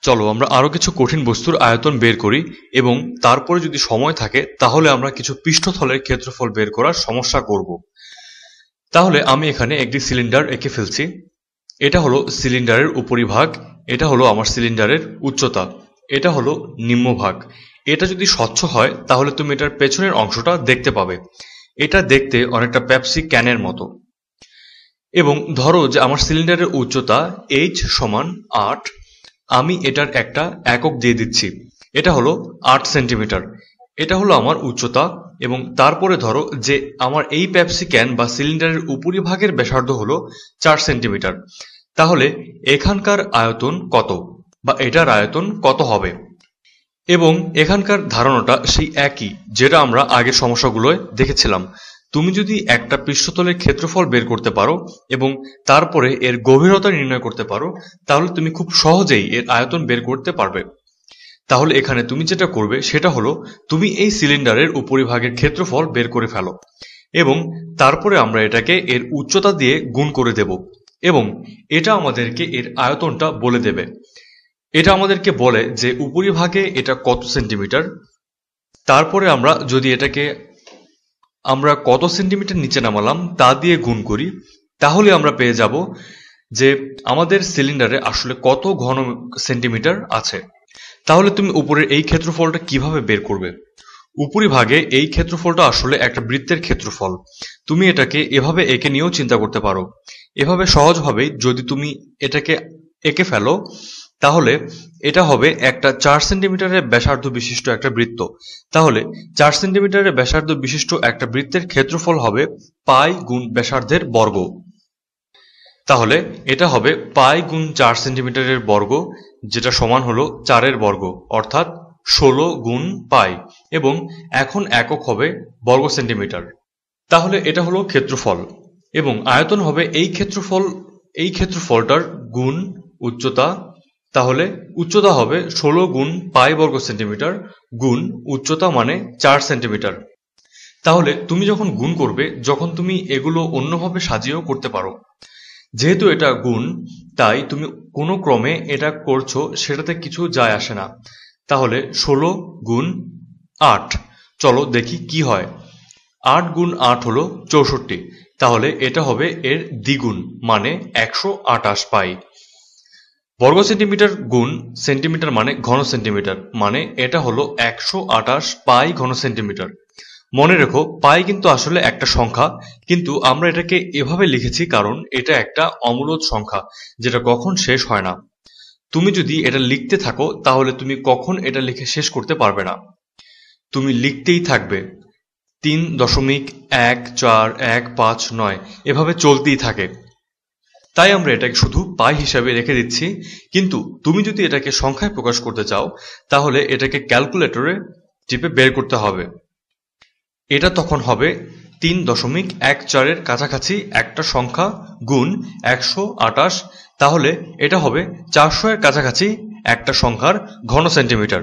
চলো আমরা আরো কিছু কঠিন বস্তুর আয়তন বের করি এবং তারপরে যদি সময় থাকে তাহলে আমরা কিছু পৃষ্ঠতলের ক্ষেত্রফল বের করার সমস্যা করব। তাহলে আমি এখানে একটি সিলিন্ডার এঁকে ফেলছি। এটা হলো সিলিন্ডারের উপরিভাগ, এটা হলো আমার সিলিন্ডারের উচ্চতা, এটা হলো নিম্নভাগ। এটা যদি স্বচ্ছ হয় তাহলে তুমি এটার পেছনের অংশটা দেখতে পাবে। এটা দেখতে অনেকটা পেপসি ক্যানের মতো। এবং ধরো যে আমার সিলিন্ডারের উচ্চতা h সমান 8, আমি এটার একটা একক দিয়ে দিচ্ছি, এটা হলো 8 সেন্টিমিটার। এটা হলো আমার উচ্চতা এবং তারপরে ধরো যে আমার এই পেপসি ক্যান বা সিলিন্ডারের উপরিভাগের ব্যাসার্ধ হলো 4 সেন্টিমিটার। তাহলে এখানকার আয়তন কত বা এটার আয়তন কত হবে? এবং এখানকার ধারণাটা সেই একই যেটা আমরা আগের সমস্যাগুলোয় দেখেছিলাম। তুমি যদি একটা পৃষ্ঠতলের ক্ষেত্রফল বের করতে পারো এবং তারপরে এর গভীরতা নির্ণয় করতে পারো তাহলে তুমি খুব সহজেই এর আয়তন বের করতে পারবে। তাহলে এখানে তুমি যেটা করবে সেটা হলো তুমি এই সিলিন্ডারের উপরিভাগের ক্ষেত্রফল বের করে ফেলো এবং তারপরে আমরা এটাকে এর উচ্চতা দিয়ে গুণ করে দেব এবং এটা আমাদেরকে এর আয়তনটা বলে দেবে। এটা আমাদেরকে বলে যে উপরিভাগে এটা কত সেন্টিমিটার। তারপরে আমরা যদি এটাকে আমরা কত সেন্টিমিটার নিচে নামালাম তা দিয়ে গুণ করি তাহলে আমরা পেয়ে যাব যে আমাদের সিলিন্ডারে আসলে কত ঘন সেন্টিমিটার আছে। তাহলে তুমি উপরের এই ক্ষেত্রফলটা কিভাবে বের করবে? উপরিভাগে এই ক্ষেত্রফলটা আসলে একটা বৃত্তের ক্ষেত্রফল। তুমি এটাকে এভাবে এঁকে নিয়েও চিন্তা করতে পারো। এভাবে সহজভাবেই যদি তুমি এটাকে এঁকে ফেলো তাহলে এটা হবে একটা 4 সেন্টিমিটারের ব্যাসার্ধ বিশিষ্ট একটা বৃত্ত। তাহলে 4 সেন্টিমিটারের ব্যাসার্ধ বিশিষ্ট একটা বৃত্তের ক্ষেত্রফল হবে পাই গুণ ব্যাসার্ধের বর্গ। তাহলে এটা হবে পাই গুণ 4 সেন্টিমিটারের বর্গ, যেটা সমান হলো 4-এর বর্গ অর্থাৎ 16 গুণ পাই, এবং এখন একক হবে বর্গ সেন্টিমিটার। তাহলে এটা হলো ক্ষেত্রফল এবং আয়তন হবে এই ক্ষেত্রফলটার গুণ উচ্চতা। তাহলে উচ্চতা হবে 16 গুণ পাই বর্গ সেন্টিমিটার গুণ উচ্চতা মানে 4 সেন্টিমিটার। তাহলে তুমি যখন গুণ করবে, যখন তুমি এগুলো অন্যভাবে সাজিয়েও করতে পারো। যেহেতু এটা গুণ তাই তুমি কোনো ক্রমে এটা করছো সেটাতে কিছু যায় আসে না। তাহলে 16 গুণ 8, চলো দেখি কি হয়। 8 গুণ 8 হলো 64, তাহলে এটা হবে এর দ্বিগুণ মানে 128 পাই। বর্গ সেন্টিমিটার গুণ সেন্টিমিটার মানে ঘন সেন্টিমিটার, মানে এটা হলো 128 পাই ঘন সেন্টিমিটার। মনে রেখো পাই কিন্তু আসলে একটা সংখ্যা, কিন্তু আমরা এটাকে এভাবে লিখেছি কারণ এটা একটা অমূলদ সংখ্যা যেটা কখন শেষ হয় না। তুমি যদি এটা লিখতে থাকো তাহলে তুমি কখন এটা লিখে শেষ করতে পারবে না, তুমি লিখতেই থাকবে। 3.14159 এভাবে চলতেই থাকে। তাই আমরা এটাকে শুধু পাই হিসাবে রেখে দিচ্ছি, কিন্তু তুমি যদি এটাকে সংখ্যায় প্রকাশ করতে চাও তাহলে এটাকে ক্যালকুলেটরে টিপে বের করতে হবে। এটা তখন হবে 3.14-এর কাছাকাছি একটা সংখ্যা গুণ 128, তাহলে এটা হবে 400-এর কাছাকাছি একটা সংখ্যার ঘন সেন্টিমিটার।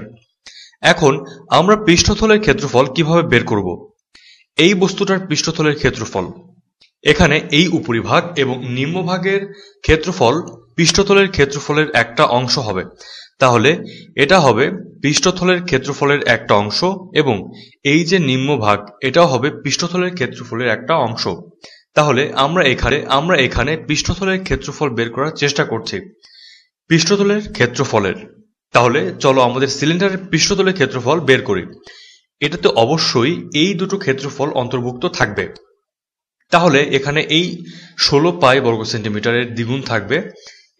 এখন আমরা পৃষ্ঠতলের ক্ষেত্রফল কিভাবে বের করব? এই বস্তুটার পৃষ্ঠতলের ক্ষেত্রফল, এখানে এই উপরিভাগ এবং নিম্নভাগের ক্ষেত্রফল পৃষ্ঠতলের ক্ষেত্রফলের একটা অংশ হবে। তাহলে এটা হবে পৃষ্ঠতলের ক্ষেত্রফলের একটা অংশ এবং এই যে নিম্নভাগ এটাও হবে পৃষ্ঠতলের ক্ষেত্রফলের একটা অংশ। তাহলে আমরা এখানে পৃষ্ঠতলের ক্ষেত্রফল বের করার চেষ্টা করছি পৃষ্ঠতলের ক্ষেত্রফলের। তাহলে চলো আমাদের সিলিন্ডারের পৃষ্ঠতলের ক্ষেত্রফল বের করি। এটাতে অবশ্যই এই দুটো ক্ষেত্রফল অন্তর্ভুক্ত থাকবে। তাহলে এখানে এই 16 পাই বর্গ সেন্টিমিটারের দ্বিগুণ থাকবে,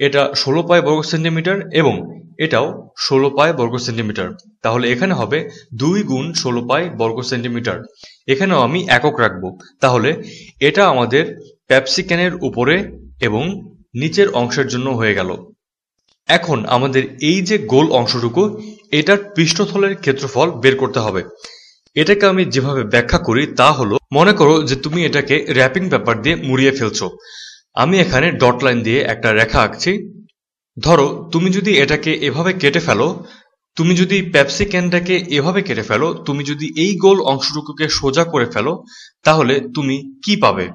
এটা 16 পাই বর্গ সেন্টিমিটার এবং এটাও 16 পাই বর্গ সেন্টিমিটার। তাহলে এখানে হবে 2 গুণ 16 পাই বর্গ সেন্টিমিটার। এখানেও আমি একক রাখবো। তাহলে এটা আমাদের পেপসি ক্যানের উপরে এবং নিচের অংশের জন্য হয়ে গেল। এখন আমাদের এই যে গোল অংশটুকু এটার পৃষ্ঠতলের ক্ষেত্রফল বের করতে হবে। এটাকে আমি যেভাবে ব্যাখ্যা করি তা হলো, মনে করো যে তুমি এটাকে র্যাপিং পেপার দিয়ে মুড়িয়ে ফেলছো। আমি এখানে ডট লাইন দিয়ে একটা রেখা আঁকছি। ধরো তুমি যদি এটাকে এভাবে কেটে ফেলো, তুমি যদি পেপসি ক্যানটাকে এভাবে কেটে ফেলো, তুমি যদি এই গোল অংশটুকুকে সোজা করে ফেলো তাহলে তুমি কি পাবে?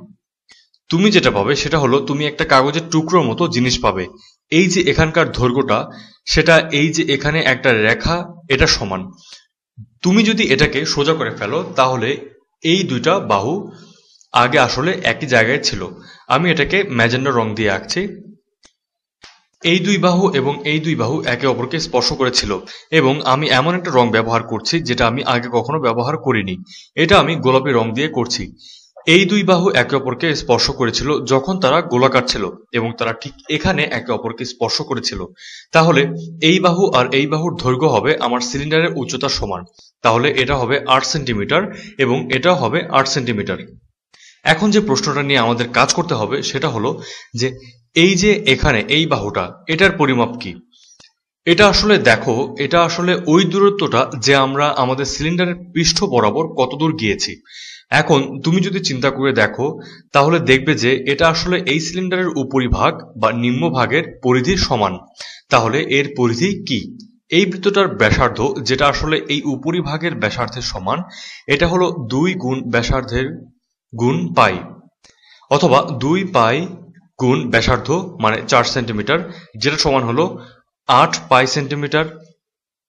তুমি যেটা পাবে সেটা হলো তুমি একটা কাগজের টুকরোর মতো জিনিস পাবে। এই যে এখানকার দৈর্ঘ্যটা সেটা এই যে এখানে একটা রেখা এটা সমান। তুমি যদি এটাকে সোজা করে ফেলো তাহলে এই দুইটা বাহু আগে আসলে একই জায়গায় ছিল। আমি এটাকে ম্যাজেন্টা রং দিয়ে আঁকছি। এই দুই বাহু এবং এই দুই বাহু একে অপরকে স্পর্শ করেছিল এবং আমি এমন একটা রং ব্যবহার করছি যেটা আমি আগে কখনো ব্যবহার করিনি। এটা আমি গোলাপি রং দিয়ে করছি। এই দুই বাহু একে অপরকে স্পর্শ করেছিল যখন তারা গোলাকার ছিল এবং তারা ঠিক এখানে একে অপরকে স্পর্শ করেছিল। তাহলে এই বাহু আর এই বাহুর দৈর্ঘ্য হবে আমার সিলিন্ডারের উচ্চতার সমান। তাহলে এটা হবে 8 সেন্টিমিটার এবং এটা হবে 8 সেন্টিমিটার। এখন যে প্রশ্নটা নিয়ে আমাদের কাজ করতে হবে সেটা হলো যে এই যে এখানে এই বাহুটা এটার পরিমাপ কি। এটা আসলে দেখো, এটা আসলে ওই দূরত্বটা যে আমরা আমাদের সিলিন্ডারের পৃষ্ঠ বরাবর কতদূর গিয়েছি। এখন তুমি যদি চিন্তা করে দেখো তাহলে দেখবে যে এটা আসলে এই সিলিন্ডারের উপরিভাগ বা নিম্নভাগের পরিধির সমান। তাহলে এর পরিধি কি? এই বৃত্তটার ব্যাসার্ধ যেটা আসলে এই উপরিভাগের ব্যাসার্ধের সমান, এটা হলো 2 গুণ ব্যাসার্ধের গুণ পাই, অথবা 2 পাই গুণ ব্যাসার্ধ মানে 4 সেন্টিমিটার, যেটা সমান হলো 8 পাই সেন্টিমিটার।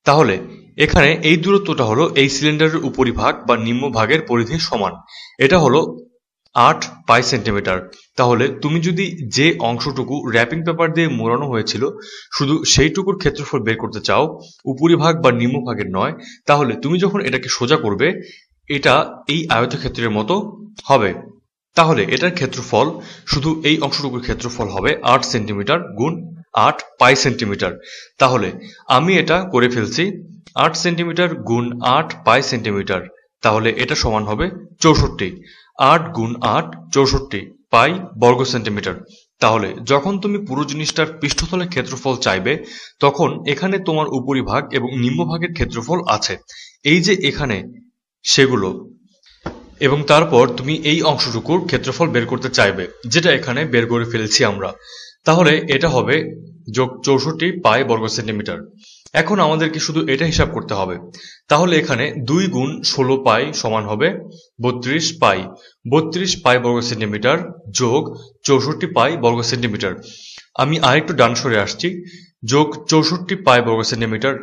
তাহলে এখানে এই দূরত্বটা হলো এই সিলিন্ডারের উপরিভাগ বা নিম্নভাগের পরিধির সমান। এটা হলো 8 পাই সেন্টিমিটার। তাহলে তুমি যদি যে অংশটুকু র্যাপিং পেপার দিয়ে মোড়ানো হয়েছিল শুধু সেইটুকুর ক্ষেত্রফল বের করতে চাও, উপরিভাগ বা নিম্নভাগের নয়, তাহলে তুমি যখন এটাকে সোজা করবে এটা এই আয়তক্ষেত্রের মতো হবে। তাহলে এটার ক্ষেত্রফল, শুধু এই অংশটুকুর ক্ষেত্রফল হবে 8 সেন্টিমিটার গুণ 8 পাই সেন্টিমিটার। তাহলে আমি এটা করে ফেলছি 8 সেন্টিমিটার গুণ 8 পাই সেন্টিমিটার। তাহলে এটা সমান হবে 64। 8 গুণ 8 64 পাই বর্গ সেন্টিমিটার। তাহলে যখন তুমি পুরো জিনিসটার পৃষ্ঠতলের ক্ষেত্রফল চাইবে তখন এখানে তোমার উপরিভাগ এবং নিম্নভাগের ক্ষেত্রফল আছে, এই যে এখানে সেগুলো, এবং তারপর তুমি এই অংশটুকুর ক্ষেত্রফল বের করতে চাইবে যেটা এখানে বের করে ফেলেছি আমরা। তাহলে এটা হবে যোগ 64 পাই বর্গ সেন্টিমিটার। এখন আমাদেরকে শুধু এটা হিসাব করতে হবে। তাহলে এখানে 2 গুণ 16 পাই সমান হবে 32 পাই। 32 পাই বর্গ সেন্টিমিটার যোগ 64 পাই বর্গ সেন্টিমিটার। আমি আরেকটু ডান সরে আসছি, যোগ 64 পাই বর্গ সেন্টিমিটার।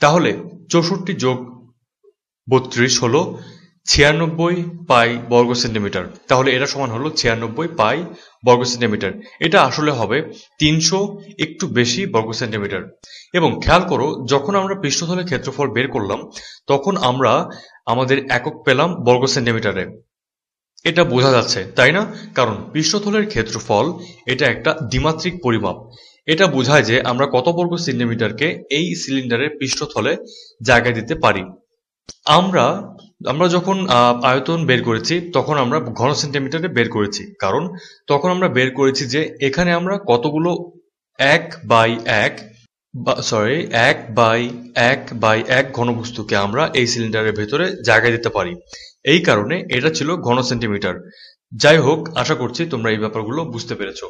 তাহলে 64 যোগ 32 হলো 96 পাই বর্গ সেন্টিমিটার। তাহলে এটা সমান হলো 96 পাই বর্গ সেন্টিমিটার। এটা আসলে হবে 300 একটু বেশি বর্গ সেন্টিমিটার। এবং খেয়াল করো, যখন আমরা পৃষ্ঠতলের ক্ষেত্রফল বের করলাম তখন আমরা আমাদের একক পেলাম বর্গ সেন্টিমিটারে। এটা বোঝা যাচ্ছে তাই না? কারণ পৃষ্ঠতলের ক্ষেত্রফল এটা একটা দ্বিমাত্রিক পরিমাপ। এটা বোঝায় যে আমরা কত বর্গ সেন্টিমিটারকে এই সিলিন্ডারের পৃষ্ঠতলে জায়গা দিতে পারি। আমরা আমরা যখন আয়তন বের করেছি তখন আমরা ঘন সেন্টিমিটারে বের করেছি, কারণ তখন আমরা বের করেছি যে এখানে আমরা কতগুলো 1/1 ঘনবস্তুকে আমরা এই সিলিন্ডারের ভেতরে জায়গা দিতে পারি। এই কারণে এটা ছিল ঘন সেন্টিমিটার। যাই হোক, আশা করছি তোমরা এই ব্যাপারগুলো বুঝতে পেরেছো।